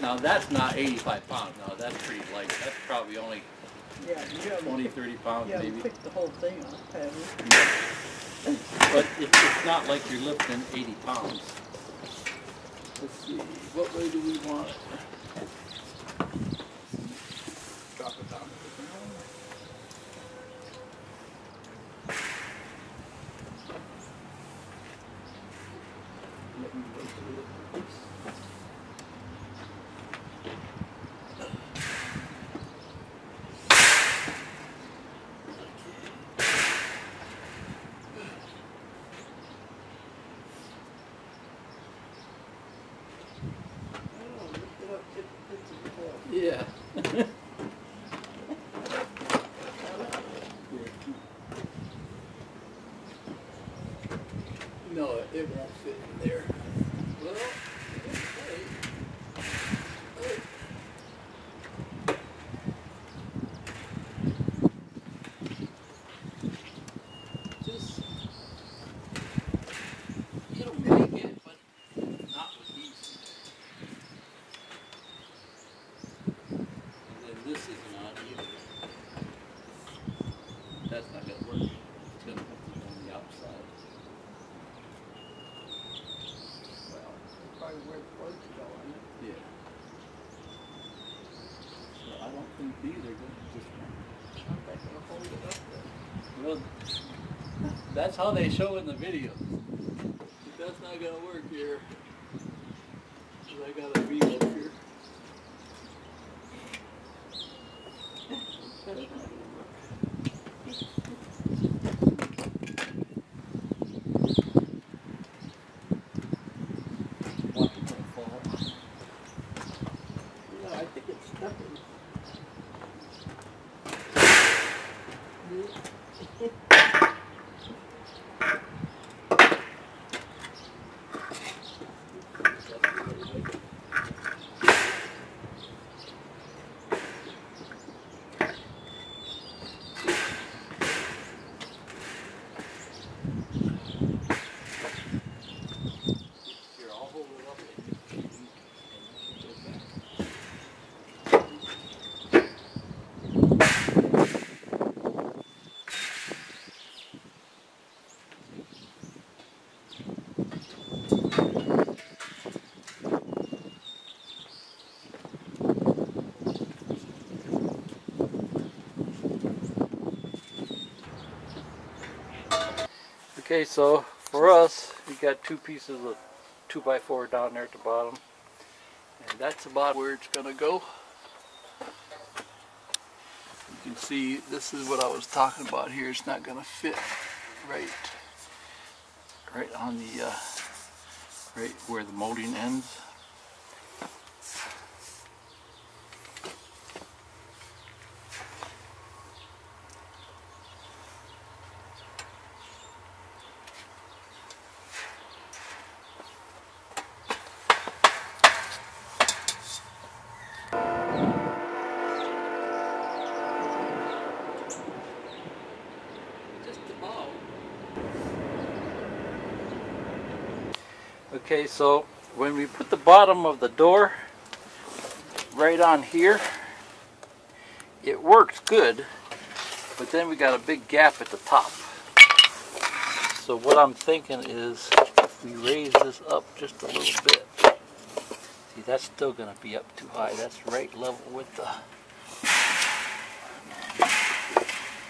Now that's not 85 pounds. Now that's pretty light. That's probably only 20, 30 pounds maybe. maybe. Pick the whole thing off, Patty. But it's not like you're lifting 80 pounds. Let's see, what way do we want it? Drop it down to the ground. Let me wait a little bit. Yeah. No, it won't fit in there. Well, okay. Just, it'll make it, but not with these. And then this isn't on either. That's not going to work. It's going to have to be on the outside. Well, Probably where the plugs go on it. yeah. So I don't think these are going to just work. I'm not going to hold it up there. Well, that's how they show in the videos. But that's not going to work here. Because I got a wheel up here. Watch it don't fall. Yeah, I think it's stuck in. Here, I'll hold it up and you go back. Okay, so for us, we got two pieces of 2x4 down there at the bottom, and that's about where it's gonna go. You can see this is what I was talking about here. It's not gonna fit right on the right where the molding ends. Okay, so when we put the bottom of the door right on here, it works good, but then we got a big gap at the top. So what I'm thinking is if we raise this up just a little bit, see, that's still going to be up too high. That's right level with the,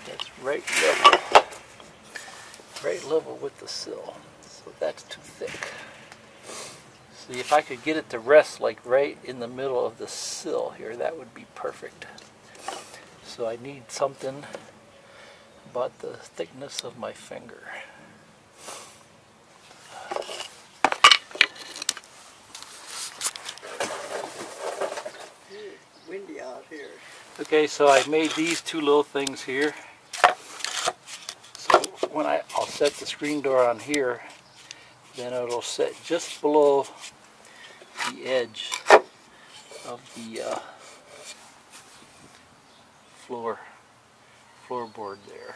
that's right level with the sill. So that's too thick. See, if I could get it to rest like right in the middle of the sill here, that would be perfect. So I need something about the thickness of my finger. It's windy out here. Okay, so I made these two little things here. So when I'll set the screen door on here, then it'll set just below the edge of the floorboard there.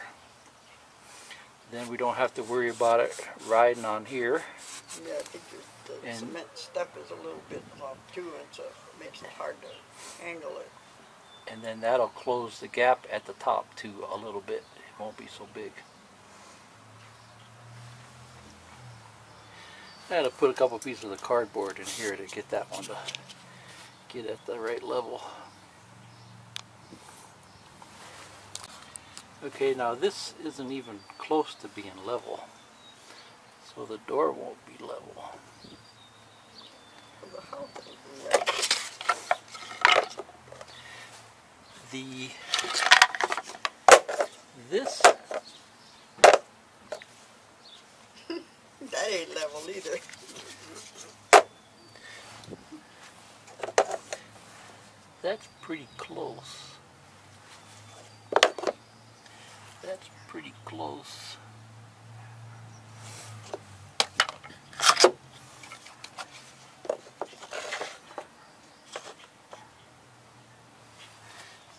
Then we don't have to worry about it riding on here. Yeah, I think the And- cement step is a little bit off too, and so it makes it hard to angle it. And then that'll close the gap at the top too a little bit. It won't be so big. I had to put a couple pieces of the cardboard in here to get that one to get at the right level. Okay, now this isn't even close to being level, so the door won't be level. Well, the house isn't level. This That ain't level either. that's pretty close. That's pretty close.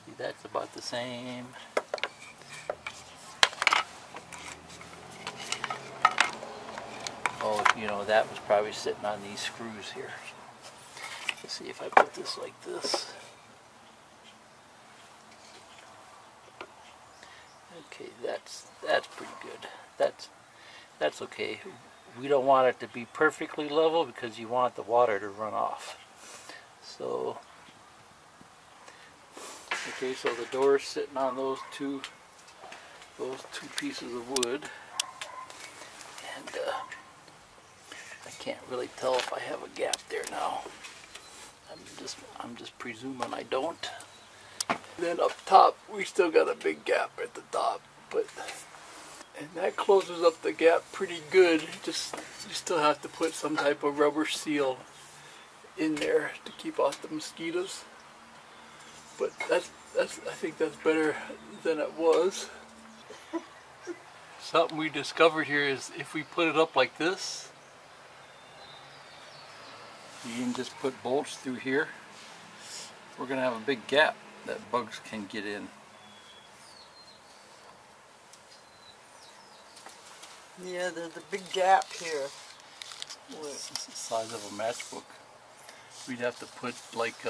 See, that's about the same. Oh, you know, that was probably sitting on these screws here. Let's see if I put this like this. Okay, that's pretty good. That's okay. We don't want it to be perfectly level because you want the water to run off. So, okay, so the door's sitting on those two pieces of wood, and I can't really tell if I have a gap there now. I'm just presuming I don't. Then up top, we still got a big gap at the top, and that closes up the gap pretty good. Just you still have to put some type of rubber seal in there to keep off the mosquitoes. But I think that's better than it was. Something we discovered here is if we put it up like this, you can just put bolts through here. We're gonna have a big gap that bugs can get in. Yeah, there's a big gap here. It's the size of a matchbook. We'd have to put like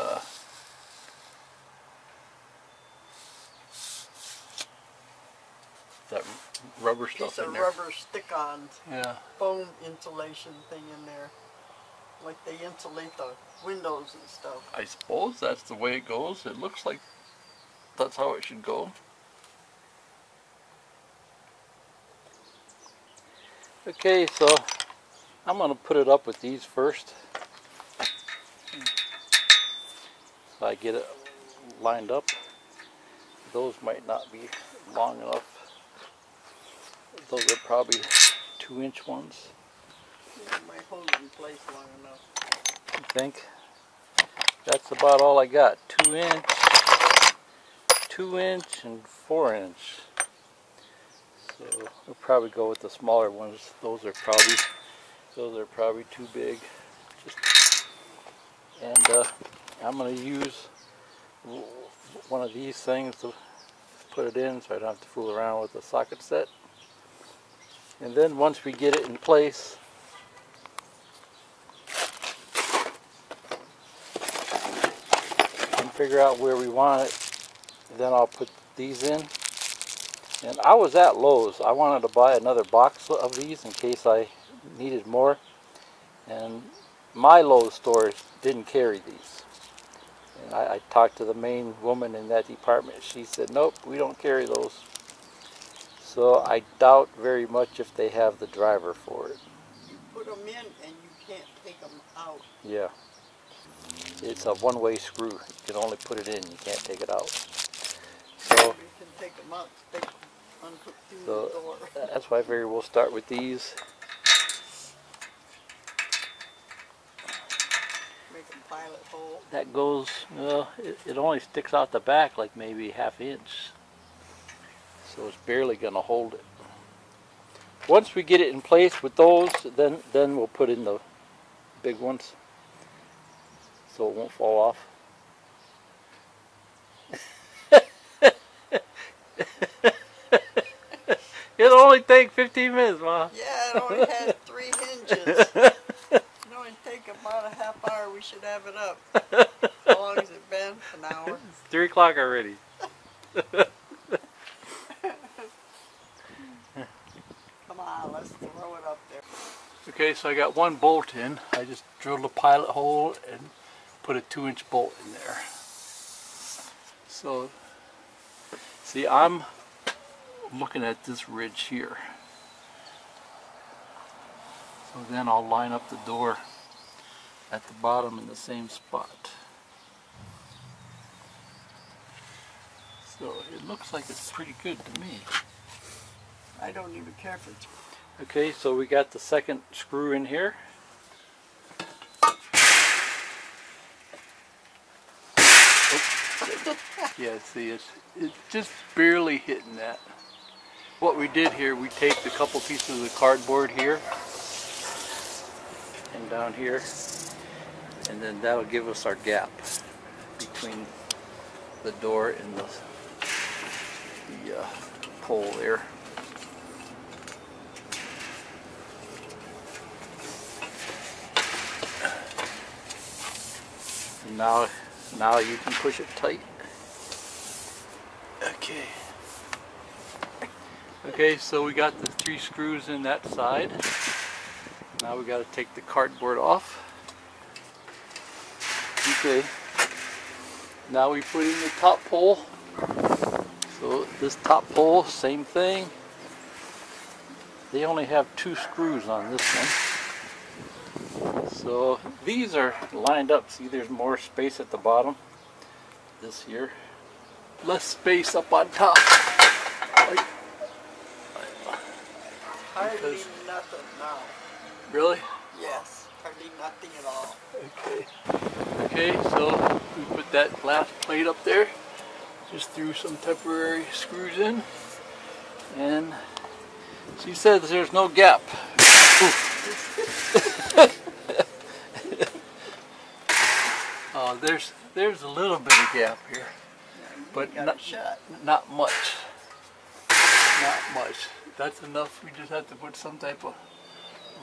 that rubber stuff Piece in of there. rubber stick-on Yeah. foam insulation thing in there. Like they insulate the windows and stuff. I suppose that's the way it goes. It looks like that's how it should go. Okay, so I'm going to put it up with these first. So I get it lined up. Those might not be long enough. Those are probably 2-inch ones. It might hold it in place long enough. I think that's about all I got. 2-inch, 2-inch, and 4-inch. So we'll probably go with the smaller ones. Those are probably too big. And I'm going to use one of these things to put it in, so I don't have to fool around with the socket set. And then once we get it in place, and figure out where we want it, then I'll put these in. And I was at Lowe's. I wanted to buy another box of these in case I needed more. And my Lowe's store didn't carry these. And I talked to the main woman in that department. She said, nope, we don't carry those. So I doubt very much if they have the driver for it. You put them in and you can't take them out. Yeah. It's a one-way screw. You can only put it in, you can't take it out. So, You can take them out, stick them, unhook through so the door. that's why I figured we'll start with these. Make them pilot hole. That goes, well, it only sticks out the back like maybe 1/2 inch. So it's barely going to hold it. Once we get it in place with those, then we'll put in the big ones so it won't fall off. It'll only take 15 minutes, Ma. Yeah, it only has 3 hinges. inches. It only take about a half hour. We should have it up. How long has it been? An hour? It's 3 o'clock already. Come on, let's throw it up there. Okay, so I got one bolt in. I just drilled a pilot hole and put a 2-inch bolt in there. So, see, I'm looking at this ridge here. So then I'll line up the door at the bottom in the same spot. So it looks like it's pretty good to me. I don't even care if it's... Okay, so we got the second screw in here. Yeah, see, it's just barely hitting that. What we did here, we taped a couple pieces of the cardboard here and down here, and then that'll give us our gap between the door and the pole there. And now you can push it tight. Okay, so we got the 3 screws in that side. Now we got to take the cardboard off. Okay. Now we put in the top pole. So this top pole, same thing. They only have 2 screws on this one. So these are lined up. See, there's more space at the bottom. This here. Less space up on top. Hardly nothing now. Really? Yes, hardly nothing at all. Okay. Okay, so we put that glass plate up there. Just threw some temporary screws in. And she says there's no gap. Oh, there's a little bit of gap here. But not much. Not much. That's enough. We just have to put some type of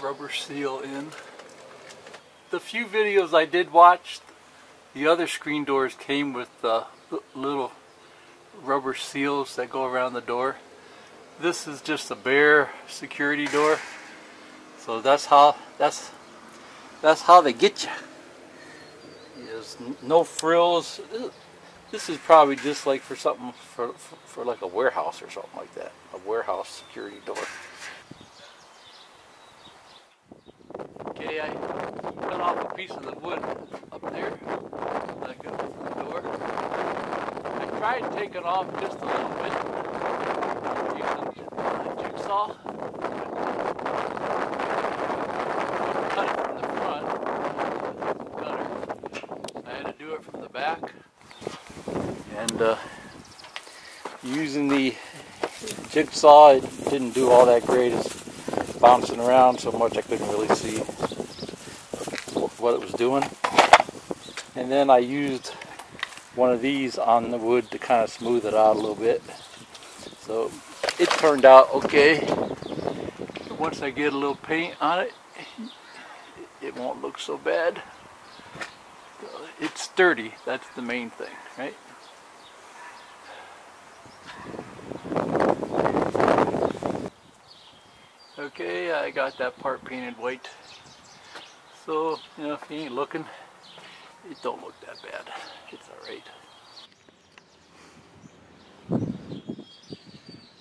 rubber seal in. The few videos I did watch, the other screen doors came with little rubber seals that go around the door. This is just a bare security door. So that's how they get you. There's no frills. This is probably just like for something for like a warehouse or something like that. A warehouse security door. Okay, I cut off a piece of the wood up there that goes to the door. I tried taking off just a little bit using a jigsaw. Cut it from the front, cutter. I had to do it from the back. And using the jigsaw, it didn't do all that great. It's bouncing around so much I couldn't really see what it was doing. And then I used one of these on the wood to kind of smooth it out a little bit. So it turned out okay. Once I get a little paint on it, it won't look so bad. It's sturdy, that's the main thing, right? Okay, I got that part painted white. So, you know, if you ain't looking, it don't look that bad. It's alright.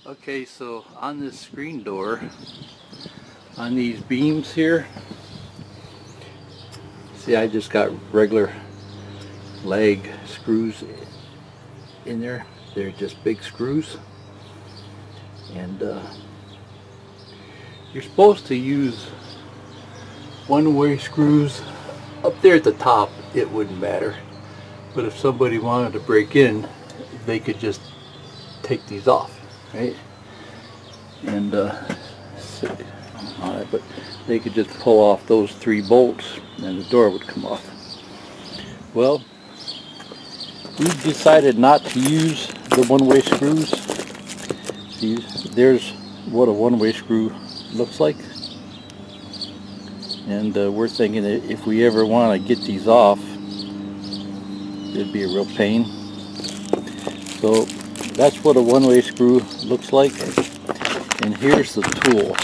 Okay, so on this screen door, on these beams here, see, I just got regular leg screws in there. They're just big screws. And you're supposed to use one-way screws. Up there at the top, it wouldn't matter. But if somebody wanted to break in, they could just take these off, right? And but they could just pull off those 3 bolts and the door would come off. Well, we decided not to use the one-way screws. See, there's what a one-way screw looks like. And we're thinking that if we ever want to get these off, it'd be a real pain. So that's what a one-way screw looks like. And here's the tool.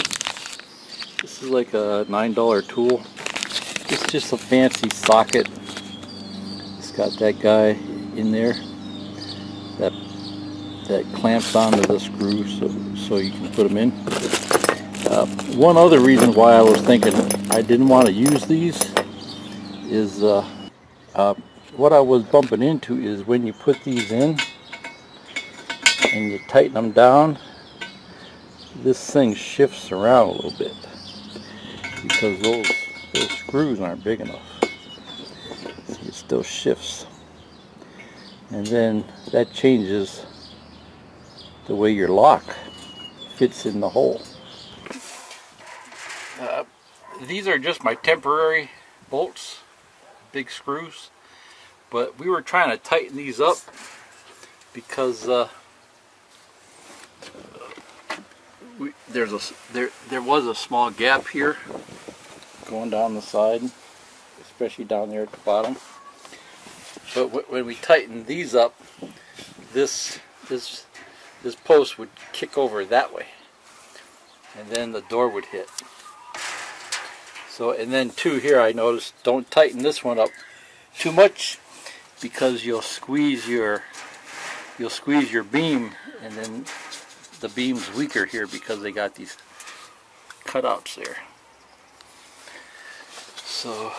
This is like a $9 tool. It's just a fancy socket. It's got that guy in there that clamps onto the screw so you can put them in. One other reason why I was thinking I didn't want to use these is what I was bumping into is when you put these in and you tighten them down, this thing shifts around a little bit because those screws aren't big enough. See, it still shifts, and then that changes the way your lock fits in the hole. These are just my temporary bolts, big screws, but we were trying to tighten these up because there was a small gap here going down the side, especially down there at the bottom. But when we tightened these up, this post would kick over that way, and then the door would hit. So, and then too, here I noticed, don't tighten this one up too much because you'll squeeze your beam, and then the beam's weaker here because they got these cutouts there. So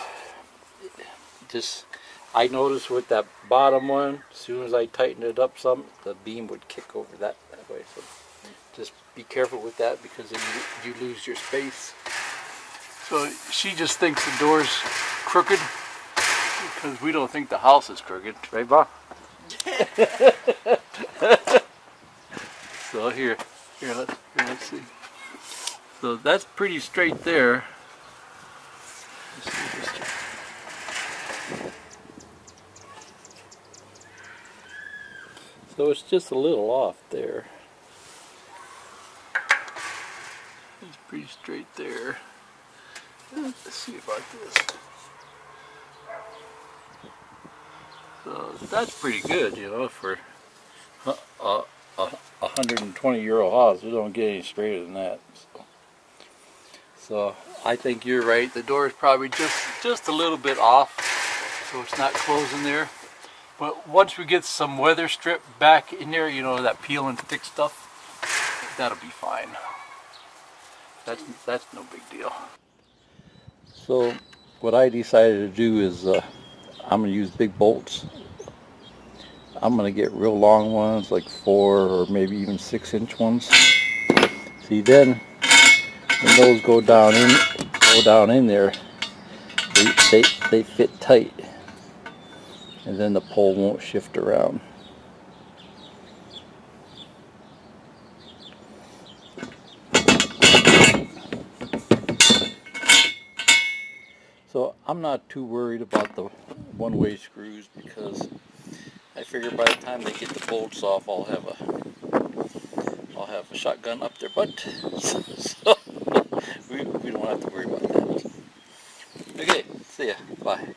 I noticed with that bottom one, as soon as I tightened it up some, the beam would kick over that way. So just be careful with that because then you lose your space. So she just thinks the door's crooked because we don't think the house is crooked, right, Bob? So here, let's see. So that's pretty straight there. So it's just a little off there. It's pretty straight there. Let's see about this. So that's pretty good, you know, for a 120-year-old house. We don't get any straighter than that. So I think you're right. The door is probably just a little bit off, so it's not closing there. But once we get some weather strip back in there, you know, that peel and stick stuff, that'll be fine. That's no big deal. So what I decided to do is I'm going to use big bolts. I'm going to get real long ones, like 4 or maybe even 6-inch ones. See, then when those go down in there, they fit tight, and then the pole won't shift around. So I'm not too worried about the one-way screws because I figure by the time they get the bolts off, I'll have a shotgun up their butt. So we don't have to worry about that. Okay, see ya. Bye.